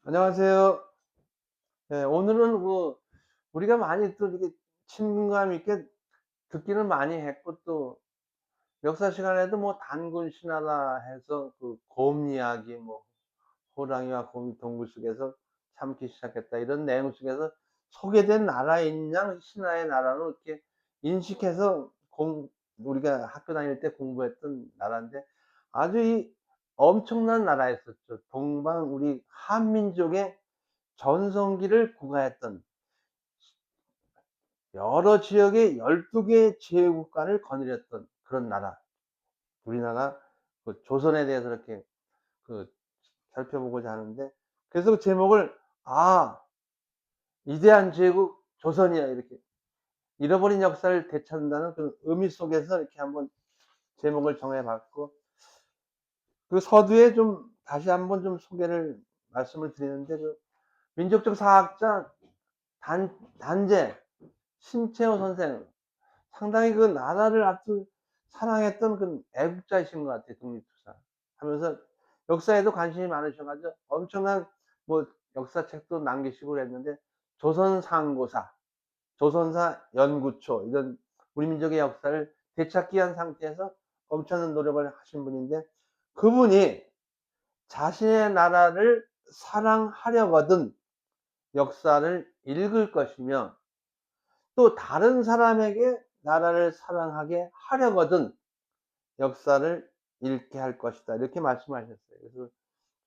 안녕하세요. 네, 오늘은 우리가 많이 또 이렇게 친근감 있게 듣기는 많이 했고, 또 역사 시간에도 단군 신하라 해서 곰 이야기, 호랑이와 곰이 동굴 속에서 참기 시작했다, 이런 내용 속에서 소개된 나라인 양 신하의 나라로 이렇게 인식해서 우리가 학교 다닐 때 공부했던 나라인데, 아주 엄청난 나라였었죠. 우리 한민족의 전성기를 구가했던, 여러 지역의 12개의 제국간을 거느렸던 그런 나라. 우리나라 조선에 대해서 이렇게 그 살펴보고자 하는데, 그래서 그 제목을 위대한 제국 조선이야, 이렇게 잃어버린 역사를 되찾는다는 그 의미 속에서 이렇게 한번 제목을 정해 봤고, 그 서두에 좀 다시 한번 좀 소개를 말씀을 드리는데, 민족적 사학자 단재 신채호 선생, 상당히 그 나라를 아주 사랑했던 그 애국자이신 것 같아요. 독립투사 하면서 역사에도 관심이 많으셔가지고 엄청난 역사책도 남기시고 그랬는데, 조선상고사, 조선사 연구초, 이런 우리 민족의 역사를 되찾기 위한 상태에서 엄청난 노력을 하신 분인데, 그분이 자신의 나라를 사랑하려거든 역사를 읽을 것이며, 또 다른 사람에게 나라를 사랑하게 하려거든 역사를 읽게 할 것이다, 이렇게 말씀하셨어요. 그래서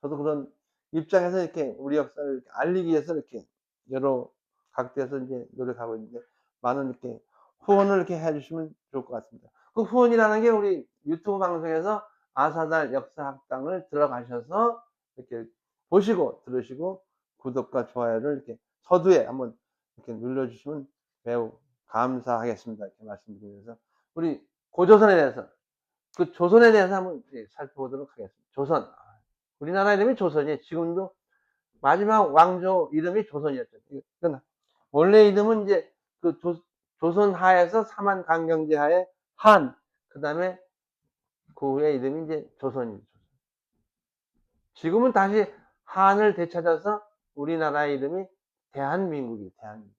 저도 그런 입장에서 이렇게 우리 역사를 이렇게 알리기 위해서 이렇게 여러 각도에서 이제 노력하고 있는데, 많은 이렇게 후원을 이렇게 해 주시면 좋을 것 같습니다. 그 후원이라는 게 우리 유튜브 방송에서 아사달 역사학당을 들어가셔서 이렇게 보시고 들으시고 구독과 좋아요를 이렇게 서두에 한번 이렇게 눌러 주시면 매우 감사하겠습니다, 이렇게 말씀드리면서 우리 고조선에 대해서, 조선에 대해서 한번 살펴보도록 하겠습니다. 조선. 우리나라 이름이 조선이, 지금도 마지막 왕조 이름이 조선이었죠. 원래 이름은 이제 조선 하에서 삼한 강경제 하에 한, 그 다음에 그 후에 이름이 이제 조선이죠. 지금은 다시 한을 되찾아서 우리나라 이름이 대한민국이, 대한민국.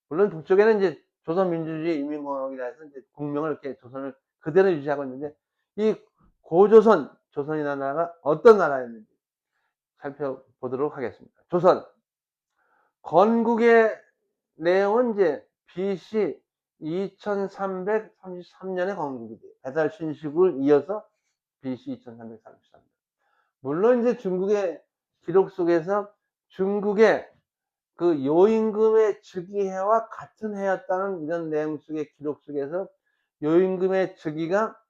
물론 북쪽에는 이제 조선민주주의 인민공화국이라 해서 이제 국명을 이렇게 조선을 그대로 유지하고 있는데, 이 고조선, 조선이라는 나라가 어떤 나라였는지 살펴보도록 하겠습니다. 조선. 건국의 내용은 이제 BC 2333년에 건국이 돼요. 배달 신식을 이어서 BC 2333년. 물론 이제 중국의 기록 속에서 중국의 그 요임금의 즉위해와 같은 해였다는 이런 내용 속의 기록 속에서 요임금의 즉위가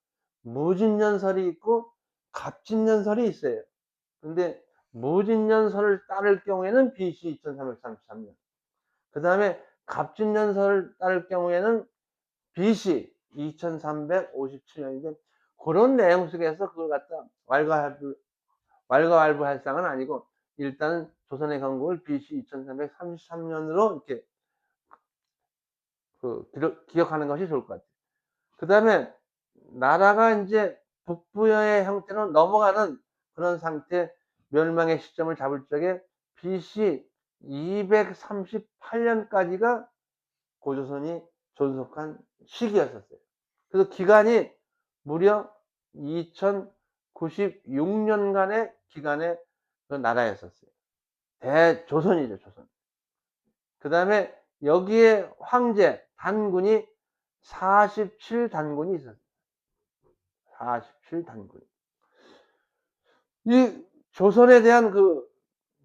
무진년설이 있고 갑진년설이 있어요. 근데 무진년설을 따를 경우에는 BC 2333년, 그 다음에 갑진년설을 따를 경우에는 BC 2357년인데, 그런 내용 속에서 그걸 갖다 왈가왈부할 상은 아니고, 일단은 조선의 건국을 BC 2333년으로 이렇게 기억하는 것이 좋을 것 같아요. 그 다음에 나라가 이제 북부의 형태로 넘어가는 그런 상태, 멸망의 시점을 잡을 적에 BC 238년까지가 고조선이 존속한 시기였었어요. 그래서 기간이 무려 2096년간의 기간의 그 나라였었어요. 대조선이죠, 조선. 그 다음에 여기에 황제, 단군이 47단군이 있었어요. 47단군. 이 조선에 대한 그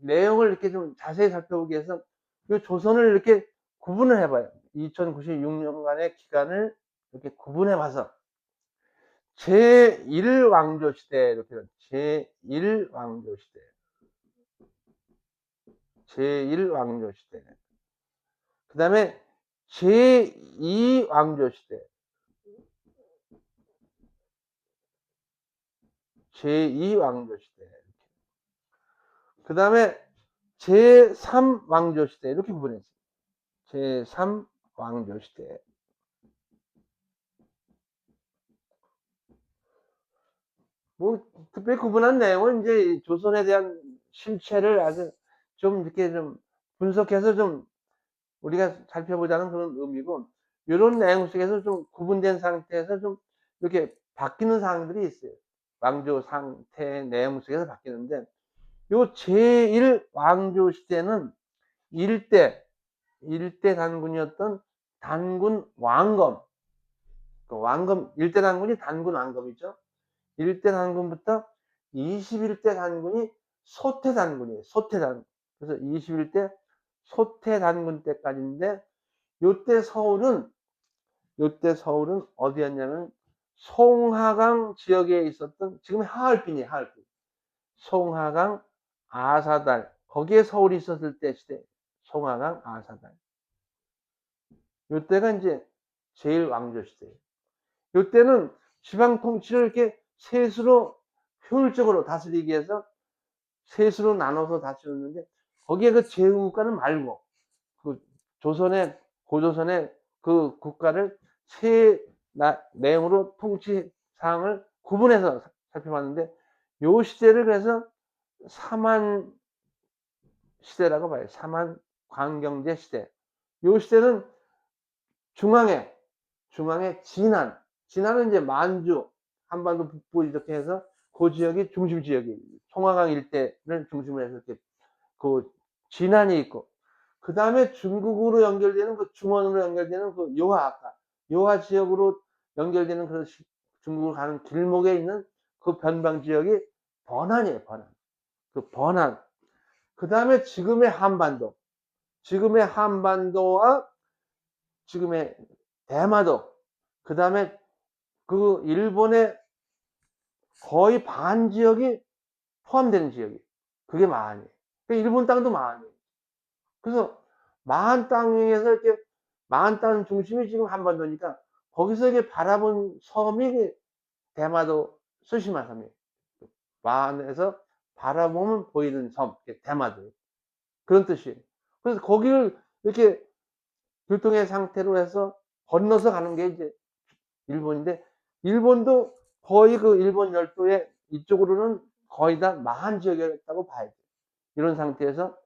내용을 이렇게 좀 자세히 살펴보기 위해서 이 조선을 이렇게 구분을 해봐요. 2096년간의 기간을 이렇게 구분해 봐서 제1왕조 시대, 이렇게 제1왕조 시대, 제1왕조 시대, 그 다음에 제2왕조 시대, 제2왕조 시대, 그 다음에 제3왕조 시대, 이렇게 구분했어요. 제3왕조 시대. 특별히 구분한 내용은 이제 조선에 대한 실체를 아주 좀 이렇게 좀 분석해서 좀 우리가 살펴보자는 그런 의미고, 요런 내용 속에서 좀 구분된 상태에서 좀 이렇게 바뀌는 사항들이 있어요. 왕조 상태 내용 속에서 바뀌는데, 요 제1 왕조 시대는 일대 단군이었던 단군 왕검, 그 왕검, 일대 단군이 단군 왕검이죠. 일대 단군부터 21대 단군이 소태 단군이에요. 소태 단군. 그래서 21대 소태 단군 때까지인데, 요때 서울은 어디였냐면 송하강 지역에 있었던, 지금의 하얼빈이에요. 하얼빈. 송하강 아사달, 거기에 서울이 있었을 때 시대. 송하강 아사달. 요때가 이제 제1왕조 시대예요. 요때는 지방 통치를 이렇게 셋으로 효율적으로 다스리기 위해서 셋으로 나눠서 다스렸는데, 거기에 그 제후국가는 말고 그 조선의, 고조선의 그 국가를 세 내용으로 통치 사항을 구분해서 살펴봤는데, 요 시대를 그래서 삼한 시대라고 봐요. 삼한 광경제 시대. 요 시대는 중앙에 진안은 이제 만주, 한반도 북부 이렇게 해서 그 지역이 중심 지역이, 송화강 일대를 중심으로 해서 이렇게 그 진안이 있고, 그 다음에 중국으로 연결되는 그 중원으로 연결되는 그 요하 지역으로 연결되는 그 중국으로 가는 길목에 있는 그 변방 지역이 번안이에요. 번안. 그 번안. 그 다음에 지금의 한반도와 지금의 대마도, 그 다음에 그 일본의 거의 반 지역이 포함되는 지역이, 그게 마한이에요. 그러니까 일본 땅도 마한이에요. 그래서 마한 땅에서 이렇게, 마한 땅 중심이 지금 한반도니까 거기서 이렇게 바라본 섬이 대마도 스시마 섬이에요. 마한에서 바라보면 보이는 섬, 대마도, 그런 뜻이에요. 그래서 거기를 이렇게 교통의 상태로 해서 건너서 가는 게 이제 일본인데, 일본도 거의 그 일본 열도의 이쪽으로는 거의 다 마한 지역이었다고 봐야 돼요. 이런 상태에서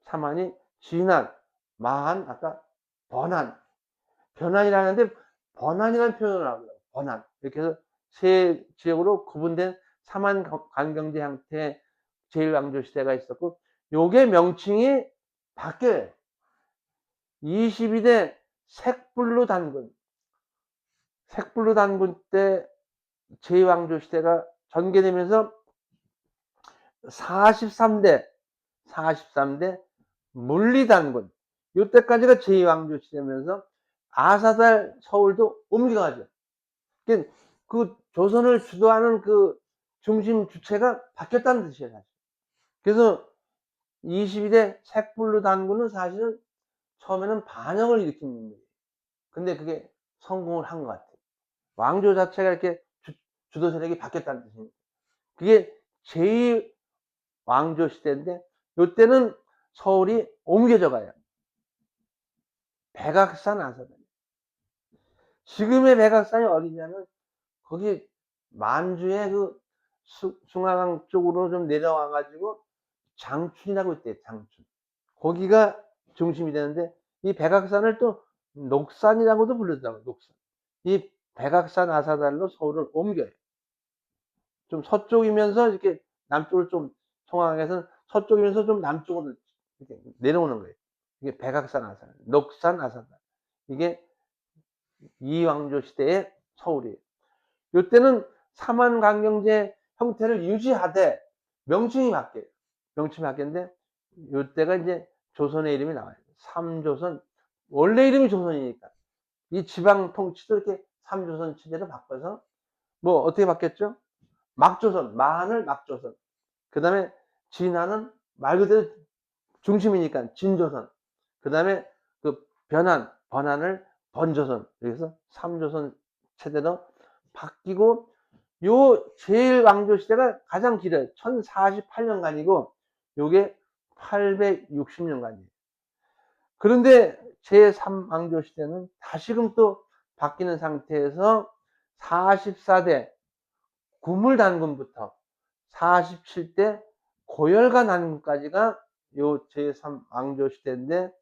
삼한이 진안, 마한, 아까 번안, 변안이라는데 번안이라는 표현을 하고요. 번안. 이렇게 해서 세 지역으로 구분된 삼한 관경제 형태의 제1왕조 시대가 있었고, 요게 명칭이 바뀌어요. 22대 색불로 단군 때 제2왕조 시대가 전개되면서 43대 물리단군, 이때까지가 제2왕조 시대면서 아사달 서울도 옮겨가죠. 그 조선을 주도하는 그 중심 주체가 바뀌었다는 뜻이에요, 사실. 그래서 22대 색불로 단군은 사실은 처음에는 반역을 일으킨 인물이에요. 근데 그게 성공을 한 것 같아요. 왕조 자체가 이렇게 주도 세력이 바뀌었다는 뜻입니다. 그게 제2왕조 시대인데, 요때는 서울이 옮겨져 가요. 백악산 아사달. 지금의 백악산이 어디냐면 거기 만주의 그 숭화강 쪽으로 좀 내려와 가지고 장춘이라고 있대요. 장춘. 거기가 중심이 되는데, 이 백악산을 또 녹산이라고도 부르더라고요. 녹산. 이 백악산 아사달로 서울을 옮겨요. 좀 서쪽이면서 이렇게 남쪽을 좀, 송황에서는 서쪽이면서 좀 남쪽으로 이렇게 내려오는 거예요. 이게 백악산 아사달, 녹산 아사달. 이게 이왕조 시대의 서울이에요. 이때는 삼한강경제 형태를 유지하되 명칭이 바뀌어요. 명칭이 바뀌는데, 이때가 이제 조선의 이름이 나와요. 삼조선. 원래 이름이 조선이니까 이 지방 통치도 이렇게 삼조선 체제로 바꿔서, 뭐 어떻게 바뀌었죠? 막조선, 마한을 막조선. 그 다음에 진안은 말 그대로 중심이니까 진조선. 그 다음에 그 번안을 번조선. 그래서 삼조선 체제로 바뀌고, 요 제일 왕조 시대가 가장 길어요. 1048년간이고 요게 860년간이에요. 그런데 제3왕조 시대는 다시금 또 바뀌는 상태에서 44대 구물단군부터 47대 고열가 단군까지가 요 제3왕조 시대인데,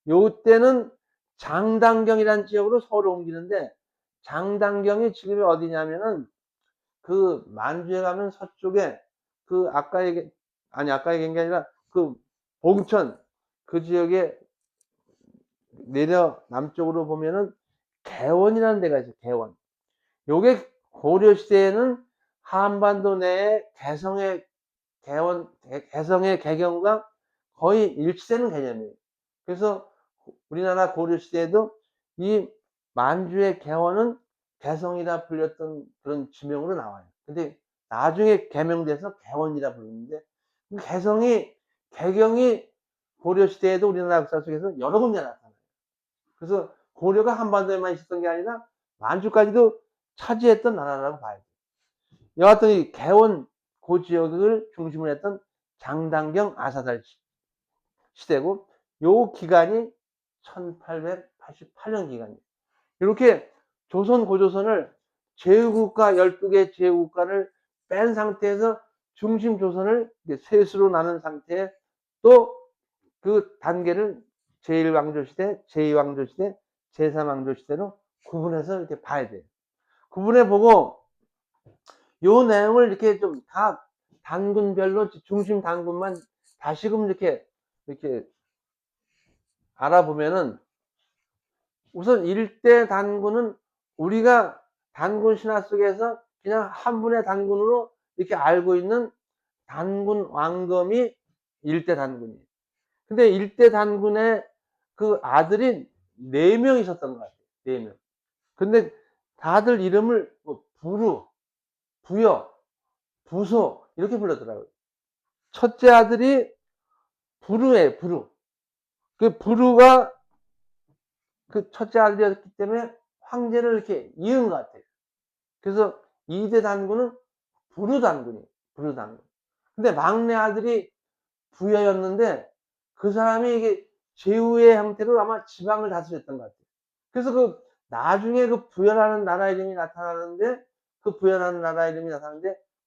요때는 장당경이라는 지역으로 서울을 옮기는데, 장당경이 지금이 어디냐면은 그 만주에 가면 서쪽에 그 아까 얘기한 게 아니라 그 봉천 그 지역에 내려 남쪽으로 보면은 개원이라는 데가 있어요. 개원. 요게 고려 시대에는 한반도 내에 개성의 개경과 거의 일치되는 개념이에요. 그래서 우리나라 고려 시대에도 이 만주의 개원은 개성이라 불렸던 그런 지명으로 나와요. 근데 나중에 개명돼서 개원이라 부르는데, 그 개경이 고려 시대에도 우리나라 역사 속에서 여러 군데 나타나요. 그래서 고려가 한반도에만 있었던 게 아니라 만주까지도 차지했던 나라라고 봐야 돼요. 여하튼 이 개원 그 지역을 중심으로 했던 장당경 아사달 시대고, 요 기간이 1888년 기간이에요. 이렇게 조선 고조선을 제후국가 12개 제후국가를 뺀 상태에서 중심 조선을 셋으로 나눈 상태에 또 그 단계를 제1왕조 시대, 제2왕조 시대, 제3왕조 시대로 구분해서 이렇게 봐야 돼요. 구분해 보고 요 내용을 이렇게 좀 다 단군별로 중심 단군만 다시금 이렇게 알아보면은, 우선 일대 단군은 우리가 단군 신화 속에서 그냥 한 분의 단군으로 이렇게 알고 있는 단군 왕검이 일대 단군이에요. 근데 일대 단군의 그 아들이 4명 있었던 것 같아요. 4명. 근데 다들 이름을 뭐 부루, 부여, 부소 이렇게 불렀더라고요. 첫째 아들이 부루예요. 부루. 그 부루가 그 첫째 아들이었기 때문에 황제를 이렇게 이은 것 같아요. 그래서 2대 단군은 부루 단군이에요. 부루 단군. 근데 막내 아들이 부여였는데, 그 사람이 이게 제후의 형태로 아마 지방을 다스렸던 것 같아요. 그래서 그 나중에 그 부여라는 나라 이름이 나타나는데,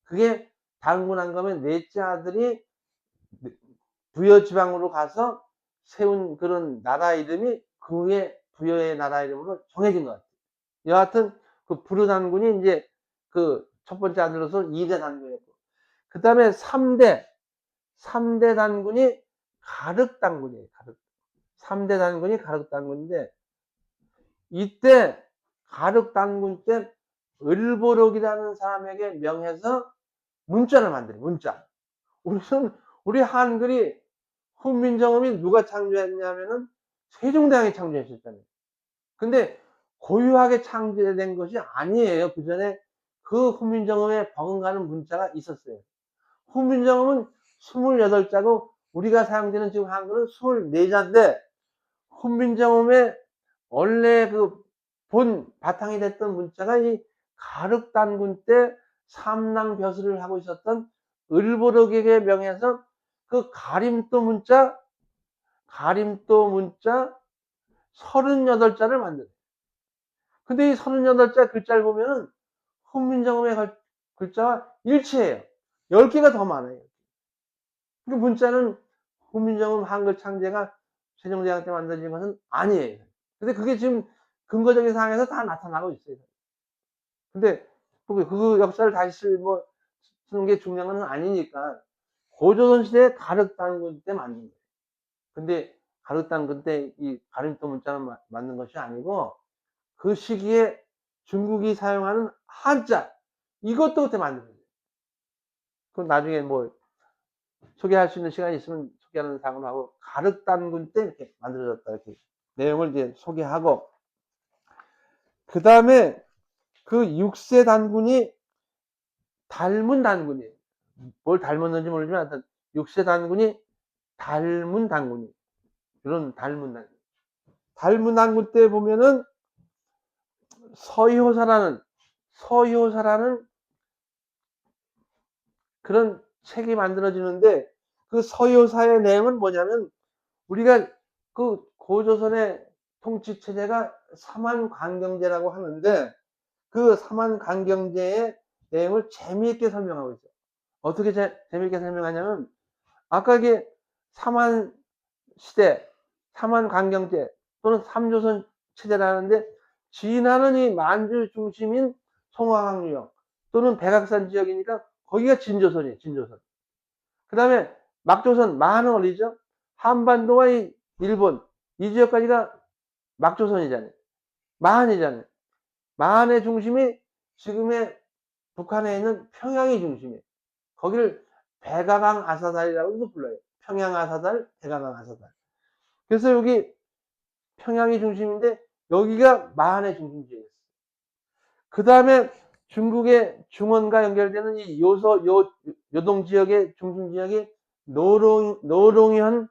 그게 단군한 거면 넷째 아들이 부여 지방으로 가서 세운 그런 나라 이름이 그 후에 부여의 나라 이름으로 정해진 것 같아요. 여하튼 그 부르 단군이 이제 그 첫 번째 아들로서 2대 단군이었고, 그 다음에 3대 단군이 가륵 단군이에요. 3대 단군이 가륵 단군인데, 이때 가륵 단군 때 을보록이라는 사람에게 명해서 문자를 만들어요. 문자. 우리 한글이 훈민정음이 누가 창조했냐면은 세종대왕이 창조했었잖아요. 근데 고유하게 창조된 것이 아니에요. 그 전에 그 훈민정음에 버금가는 문자가 있었어요. 훈민정음은 28자고 우리가 사용되는 지금 한글은 24자인데, 훈민정음에 원래 그 본 바탕이 됐던 문자가 이 가륵단군 때 삼랑벼슬을 하고 있었던 을보록에게 명해서 그 가림도 문자 38자를 만들어요. 근데 이 38자 글자를 보면은 훈민정음의 글자와 일치해요. 10개가 더 많아요. 그 문자는 훈민정음 한글 창제가 세종대왕 때 만들어진 것은 아니에요. 근데 그게 지금 근거적인 사항에서 다 나타나고 있어요. 근데 그 역사를 다시 쓰는 게 중요한 건 아니니까 고조선 시대 가륵단군 때 만든 거예요. 근데 가륵단군 때 이 가림도 문자를 만든 것이 아니고, 그 시기에 중국이 사용하는 한자 이것도 그때 만든 거예요. 그럼 나중에 소개할 수 있는 시간이 있으면 소개하는 사항으로 하고, 가륵단군 때 이렇게 만들어졌다 이렇게 내용을 이제 소개하고, 그 다음에 그 6세 단군이 닮은 단군이에요. 뭘 닮았는지 모르지만 하여튼 6세 단군이 닮은 단군이에요. 이런 닮은 단군 때 보면은 서효사라는 그런 책이 만들어지는데, 그 서효사의 내용은 뭐냐면, 우리가 그 고조선의 통치 체제가 삼한관경제라고 하는데, 그 삼한관경제의 내용을 재미있게 설명하고 있어요. 어떻게 재미있게 설명하냐면, 아까 이게 삼한 시대, 삼한 강경제 또는 삼조선 체제라는데 진화는 이 만주 중심인 송화항유역 또는 백악산 지역이니까 거기가 진조선이에요. 진조선. 그 다음에 막조선, 마한은 어디죠? 한반도와 이 일본 이 지역까지가 막조선이잖아요. 마한이잖아요. 마한의 중심이 지금의 북한에 있는 평양이 중심이에요. 거기를 백악강 아사달이라고도 불러요. 평양 아사달, 백악강 아사달. 그래서 여기 평양이 중심인데 여기가 마한의 중심지였어요. 그 다음에 중국의 중원과 연결되는 이 요동 지역의 중심 지역이 노롱현,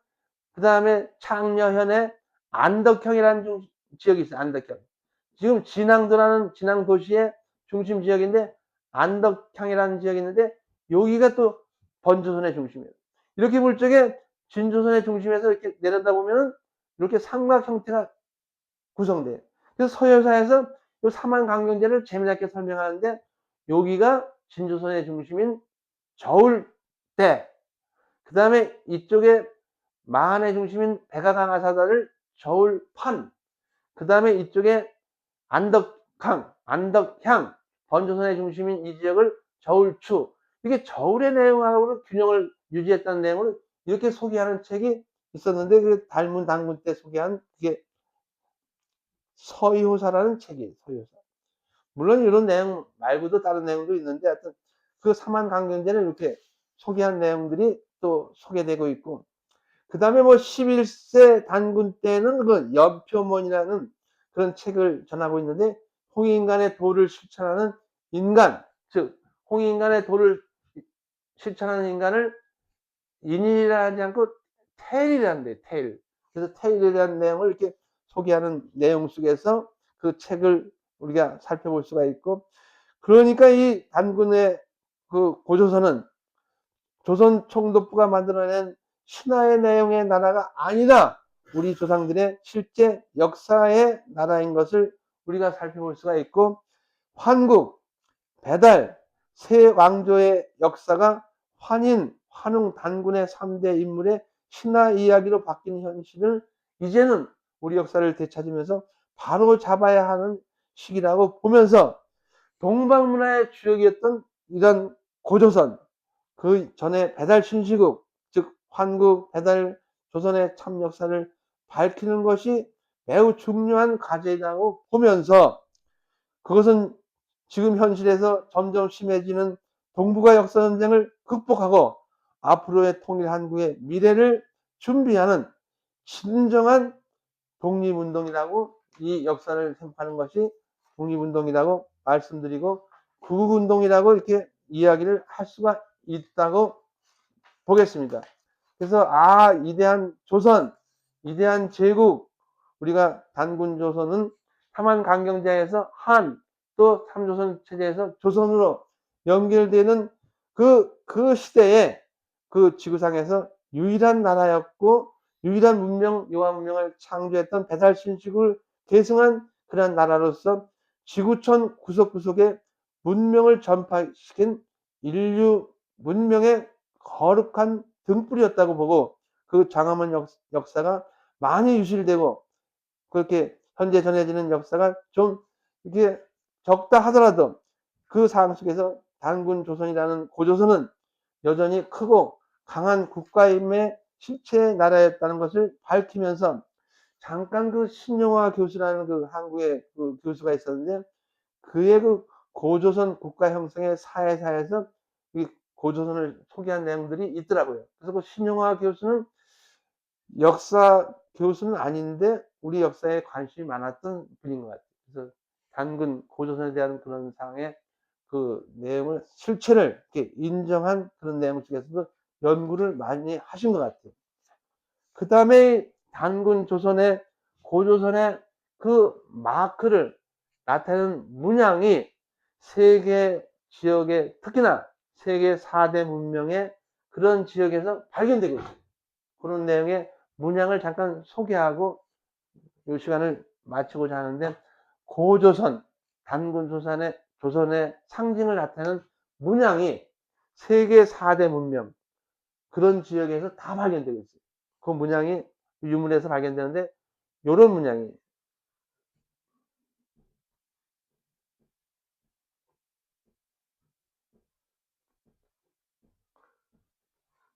그 다음에 창녀현의 안덕형이라는 지역이 있어요. 안덕형. 지금 진앙도라는 진앙 도시의 중심 지역인데 안덕향이라는 지역이 있는데 여기가 또 번조선의 중심이에요. 이렇게 볼 적에 진조선의 중심에서 이렇게 내려다보면 이렇게 삼각 형태가 구성돼요. 그래서 서여사에서 이 삼한강경제를 재미있게 설명하는데 여기가 진조선의 중심인 저울대, 그 다음에 이쪽에 마한의 중심인 백악강하사다를 저울판, 그 다음에 이쪽에 안덕강, 안덕향, 번조선의 중심인 이 지역을 저울추, 이게 저울의 내용하고 균형을 유지했다는 내용을 이렇게 소개하는 책이 있었는데 그 닮은 단군 때 소개한 그게 서효사라는 책이에요. 서효사. 물론 이런 내용 말고도 다른 내용도 있는데 하여튼 그 삼한강경제를 이렇게 소개한 내용들이 또 소개되고 있고, 그 다음에 뭐 11세 단군 때는 그 연표문이라는 그런 책을 전하고 있는데 홍익인간의 도를 실천하는 인간, 즉 홍익인간의 도를 실천하는 인간을 인이라 하지 않고 테일이라는 데 테일. 그래서 테일이라는 내용을 이렇게 소개하는 내용 속에서 그 책을 우리가 살펴볼 수가 있고, 그러니까 이 단군의 그 고조선은 조선 총독부가 만들어낸 신화의 내용의 나라가 아니라 우리 조상들의 실제 역사의 나라인 것을 우리가 살펴볼 수가 있고, 환국, 배달, 세 왕조의 역사가 환인, 환웅, 단군의 3대 인물의 신화 이야기로 바뀐 현실을 이제는 우리 역사를 되찾으면서 바로 잡아야 하는 시기라고 보면서 동방문화의 주역이었던 이런 고조선, 그 전에 배달 신시국, 즉 환국, 배달, 조선의 참 역사를 밝히는 것이 매우 중요한 과제라고 보면서 그것은 지금 현실에서 점점 심해지는 동북아 역사 전쟁을 극복하고 앞으로의 통일 한국의 미래를 준비하는 진정한 독립운동이라고 이 역사를 생각하는 것이 독립운동이라고 말씀드리고 구국운동이라고 이렇게 이야기를 할 수가 있다고 보겠습니다. 그래서 이대한 조선, 이대한 제국, 우리가 단군 조선은 삼한 강경제에서 한, 또 삼조선 체제에서 조선으로 연결되는 그 시대에 그 지구상에서 유일한 나라였고 유일한 문명, 요한 문명을 창조했던 배달 신식을 계승한 그런 나라로서 지구촌 구석구석에 문명을 전파시킨 인류 문명의 거룩한 등불이었다고 보고 그 장엄한 역사가 많이 유실되고 그렇게 현재 전해지는 역사가 좀 이게 적다 하더라도 그 상황 속에서 단군 조선이라는 고조선은 여전히 크고 강한 국가임의 실체의 나라였다는 것을 밝히면서 잠깐 그 신용화 교수라는 그 한국의 그 교수가 있었는데 그의 그 고조선 국가 형성의 사회사에서 이 고조선을 소개한 내용들이 있더라고요. 그래서 그 신용화 교수는 역사 교수는 아닌데 우리 역사에 관심이 많았던 분인 것 같아요. 그래서 단군 고조선에 대한 그런 상황의 그 내용을 실체를 이렇게 인정한 그런 내용 속에서도 연구를 많이 하신 것 같아요. 그 다음에 단군 조선의 고조선의 그 마크를 나타내는 문양이 세계 지역에 특히나 세계 4대 문명의 그런 지역에서 발견되고 있어요. 그런 내용의 문양을 잠깐 소개하고 이 시간을 마치고자 하는데 고조선, 단군 조선의 상징을 나타내는 문양이 세계 4대 문명 그런 지역에서 다 발견되고 있어요. 그 문양이 유물에서 발견되는데 요런 문양이에요.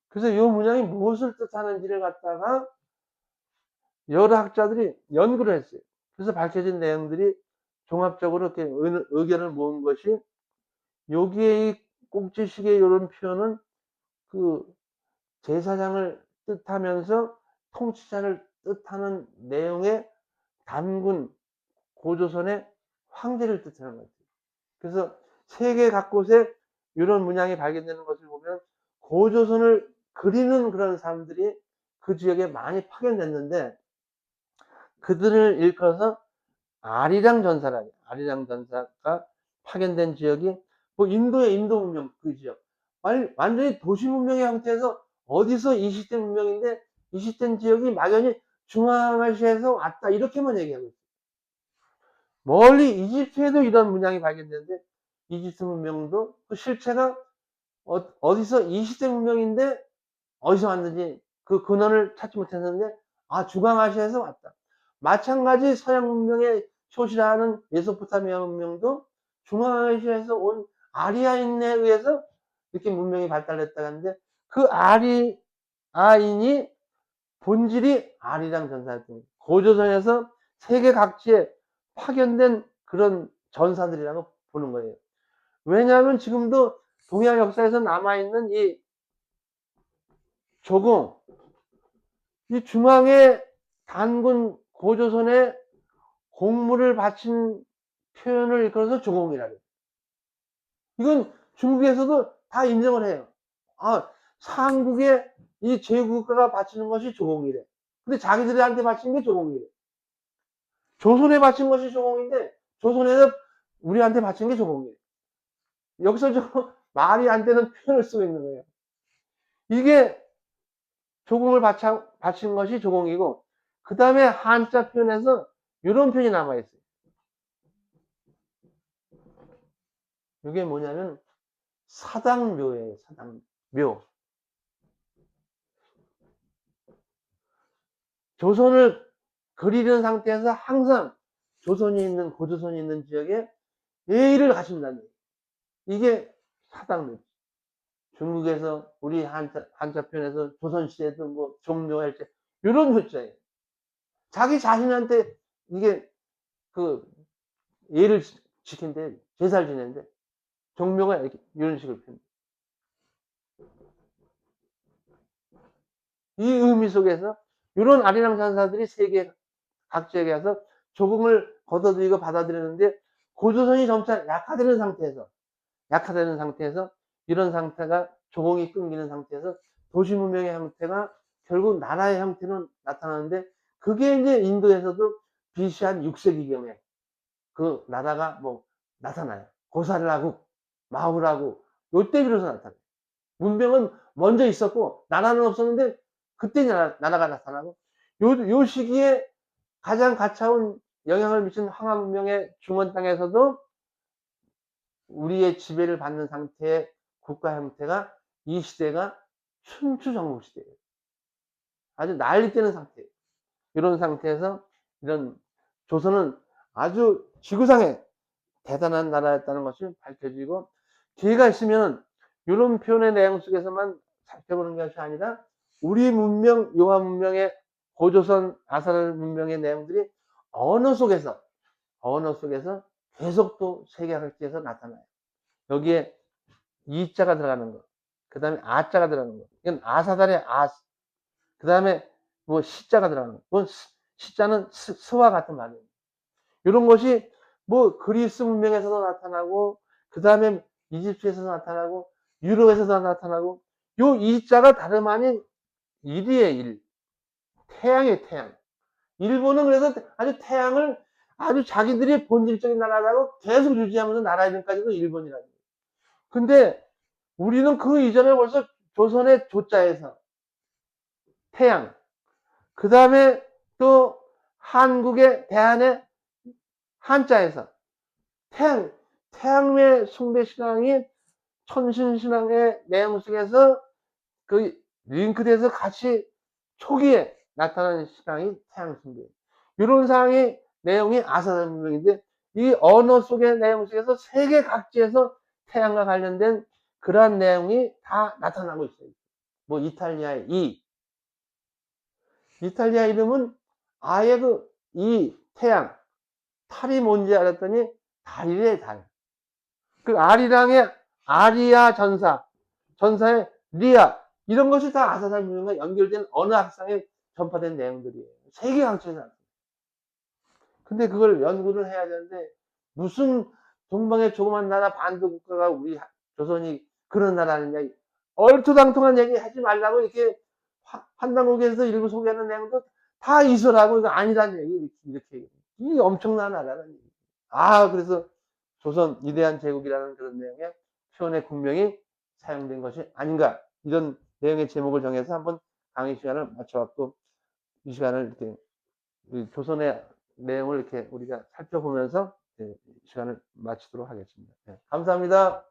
그래서 요 문양이 무엇을 뜻하는지를 갖다가 여러 학자들이 연구를 했어요. 그래서 밝혀진 내용들이 종합적으로 이렇게 의견을 모은 것이 여기에 이 꼭지식의 이런 표현은 그 제사장을 뜻하면서 통치자를 뜻하는 내용의 단군 고조선의 황제를 뜻하는 거죠. 그래서 세계 각곳에 이런 문양이 발견되는 것을 보면 고조선을 그리는 그런 사람들이 그 지역에 많이 파견됐는데 그들을 일컬어서 아리랑 전사라고. 아리랑 전사가 파견된 지역이 뭐 인도의 인도 문명 그 지역. 완전히 도시 문명의 형태에서 어디서 이식된 문명인데 이식된 지역이 막연히 중앙아시아에서 왔다 이렇게만 얘기하고 있어요. 멀리 이집트에도 이런 문양이 발견되는데 이집트 문명도 그 실체가 어디서 이식된 문명인데 어디서 왔는지 그 근원을 찾지 못했는데 아 중앙아시아에서 왔다. 마찬가지 서양 문명의 초시라는 메소포타미아 문명도 중앙아시아에서 온 아리아인에 의해서 이렇게 문명이 발달했다고 하는데 그 아리아인이 본질이 아리랑 전사였던 거예요. 고조선에서 세계 각지에 파견된 그런 전사들이라고 보는 거예요. 왜냐하면 지금도 동양 역사에서 남아있는 이 조공, 이 중앙에 단군 고조선에 공물을 바친 표현을 일컬어서 조공이라고. 이건 중국에서도 다 인정을 해요. 아, 상국에 이 제국가가 바치는 것이 조공이래. 근데 자기들한테 바친 게 조공이래. 조선에 바친 것이 조공인데 조선에서 우리한테 바친 게 조공이래. 여기서 좀 말이 안 되는 표현을 쓰고 있는 거예요. 이게 조공을 바친 것이 조공이고 그 다음에 한자 표현에서 이런 표현이 남아있어요. 이게 뭐냐면 사당묘예요. 사당묘. 조선을 그리는 상태에서 항상 조선이 있는 고조선이 있는 지역에 예의를 갖춘다는 거예요. 이게 사당묘. 중국에서 우리 한자 표현에서 조선시대에도 뭐 종묘할 때 이런 효자예요. 자기 자신한테 이게 그 예를 지킨대 제사를 지내는데 종묘가 이렇게 이런 식으로 표현. 이 의미 속에서 이런 아리랑 전사들이 세계 각지에 가서 조공을 걷어들이고 받아들였는데 고조선이 점차 약화되는 상태에서 이런 상태가 조공이 끊기는 상태에서 도시 문명의 형태가 결국 나라의 형태로 나타나는데 그게 이제 인도에서도 BC 한 6세기경에 그 나라가 뭐 나타나요. 고살라국, 마후라국 요때 비로소 나타나요. 문명은 먼저 있었고 나라는 없었는데 그때 나라가 나타나고 요 시기에 가장 가차운 영향을 미친 황하 문명의 중원 땅에서도 우리의 지배를 받는 상태의 국가 형태가 이 시대가 춘추 전국 시대예요. 아주 난리 뜨는 상태예요. 이런 상태에서 이런 조선은 아주 지구상에 대단한 나라였다는 것이 밝혀지고 기회가 있으면 이런 표현의 내용 속에서만 살펴보는 것이 아니라 우리 문명, 용화 문명의 고조선 아사르 문명의 내용들이 언어 속에서 계속 또 세계 각지에서 나타나요. 여기에 이자가 들어가는 거, 그 다음에 아자가 들어가는 거, 이건 아사달의 아, 그 다음에 뭐 시자가 들어가는 거, 그건 시자는 스와 같은 말이에요. 이런 것이 뭐 그리스 문명에서도 나타나고 그 다음에 이집트에서도 나타나고 유럽에서도 나타나고 요 이자가 다름 아닌 일이에요. 일. 태양의 태양. 일본은 그래서 아주 태양을 아주 자기들이 본질적인 나라라고 계속 유지하면서 나라 이름까지도 일본이라고. 근데 우리는 그 이전에 벌써 조선의 조자에서 태양, 그 다음에 또 한국의 대한의 한자에서 태양의 숭배신앙이 천신신앙의 내용 속에서 그 링크돼서 같이 초기에 나타난 신앙이 태양신비예요. 이런 상황이 내용이 아사산문명인데 이 언어 속의 내용 속에서 세계 각지에서 태양과 관련된 그러한 내용이 다 나타나고 있어요. 뭐 이탈리아의 이탈리아 이름은 아예 이 태양 달이 뭔지 알았더니 달이래 달. 그 아리랑의 아리아 전사의 리아 이런 것이 다 아사산문명과 연결된 어느 학상에 전파된 내용들이에요. 세계 각지에서. 근데 그걸 연구를 해야 되는데 무슨 동방의 조그만 나라 반도 국가가 우리 조선이 그런 나라느냐 얼토당통한 얘기 하지 말라고 이렇게 한당국에서 일부 소개하는 내용도 다 있으라고 이거 아니라는 얘기 이렇게 이 엄청난 나라라는 얘기. 그래서 조선 위대한 제국이라는 그런 내용에 표현의 국명이 사용된 것이 아닌가 이런 내용의 제목을 정해서 한번 강의 시간을 맞춰갖고 이 시간을 이렇게 조선의 내용을 이렇게 우리가 살펴보면서 시간을 마치도록 하겠습니다. 감사합니다.